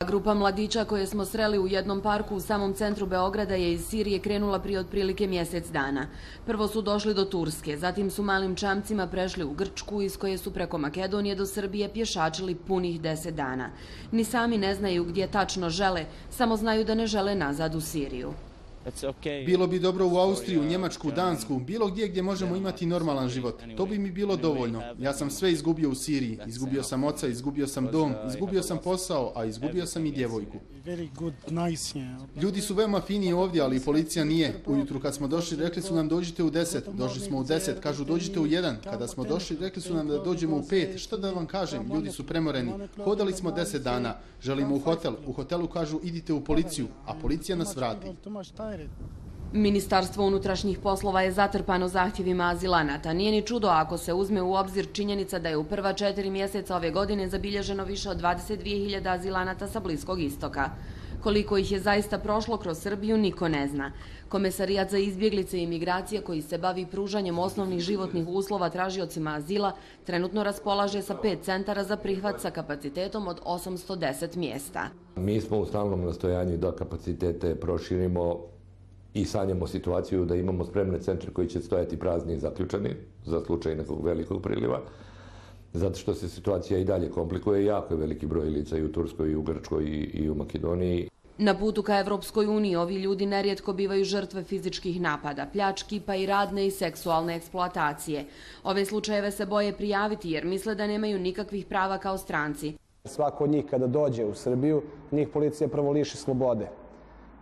Grupa mladića koje smo sreli u jednom parku u samom centru Beograda je iz Sirije krenula prije otprilike mjesec dana. Prvo su došli do Turske, zatim su malim čamcima prešli u Grčku, iz koje su preko Makedonije do Srbije pješačili punih 10 dana. Ni sami ne znaju gdje tačno žele, samo znaju da ne žele nazad u Siriju. Bilo bi dobro u Austriju, Njemačku, Dansku, bilo gdje možemo imati normalan život. To bi mi bilo dovoljno. Ja sam sve izgubio u Siriji. Izgubio sam oca, izgubio sam dom, izgubio sam posao, a izgubio sam i djevojku. Ljudi su veoma fini ovdje, ali policija nije. Ujutru kad smo došli, rekli su nam dođite u 10. Došli smo u 10, kažu dođite u 1. Kada smo došli, rekli su nam da dođemo u 5. Šta da vam kažem, ljudi su premoreni. Hodali smo 10 dana. Želimo u hotel. U hotelu kažu idite u policiju, a policija nas vrati. Ministarstvo unutrašnjih poslova je zatrpano zahtjevima azilanata. Nije ni čudo ako se uzme u obzir činjenica da je u prva 4 mjeseca ove godine zabilježeno više od 22.000 azilanata sa Bliskog istoka. Koliko ih je zaista prošlo kroz Srbiju, niko ne zna. Komesarijat za izbjeglice i imigracije, koji se bavi pružanjem osnovnih životnih uslova tražiocima azila, trenutno raspolaže sa 5 centara za prihvat sa kapacitetom od 810 mjesta. Mi smo u stalnom nastojanju da kapacitete proširimo i sanjamo situaciju da imamo spremne centre koji će stojati prazni i zaključani za slučaj nekog velikog priliva, zato što se situacija i dalje komplikuje. Jako je veliki broj lica i u Turskoj, i u Grčkoj, i u Makedoniji. Na putu ka Evropskoj uniji ovi ljudi nerijetko bivaju žrtve fizičkih napada, pljački, pa i radne i seksualne eksploatacije. Ove slučajeve se boje prijaviti jer misle da nemaju nikakvih prava kao stranci. Svako od njih kada dođe u Srbiju, njih policija prvo liši slobode.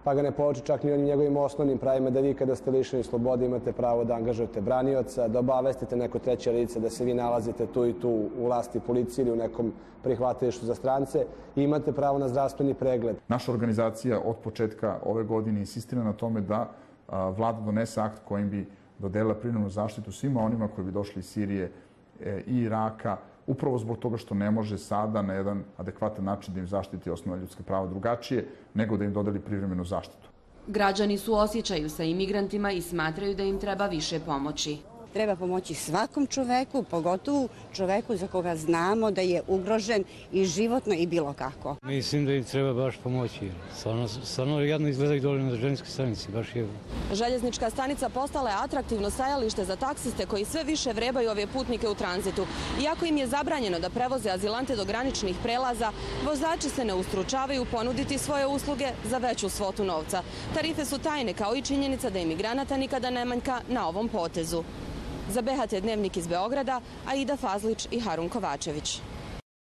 Pa ga ne pouči čak ni onim njegovim osnovnim pravima da vi kada ste lišeni slobode imate pravo da angažujete branioca, da obavestite neko treće lice da se vi nalazite tu i tu u vlasti policije ili u nekom prihvatilištu za strance i imate pravo na zdravstveni pregled. Naša organizacija od početka ove godine insistira na tome da vlada donese akt kojim bi dodelila privremenu zaštitu svima onima koji bi došli iz Sirije i Iraka, upravo zbog toga što ne može sada na jedan adekvatan način da im zaštiti osnovna ljudska prava drugačije, nego da im dodeli privremenu zaštitu. Građani suosjećaju sa imigrantima i smatraju da im treba više pomoći. Treba pomoći svakom čoveku, pogotovo čoveku za koga znamo da je ugrožen i životno i bilo kako. Mislim da im treba baš pomoći. Stvarno jadno izgledaju dole na željezničkoj stanici. Željeznička stanica postala je atraktivno stajalište za taksiste koji sve više vrebaju ove putnike u tranzitu. Iako im je zabranjeno da prevoze azilante do graničnih prelaza, vozači se ne ustručavaju ponuditi svoje usluge za veću svotu novca. Tarife su tajne, kao i činjenica da imigranata nikada ne manjka na ovom potezu. Za BHT Dnevnik iz Beograda, Aida Fazlić i Harun Kovačević.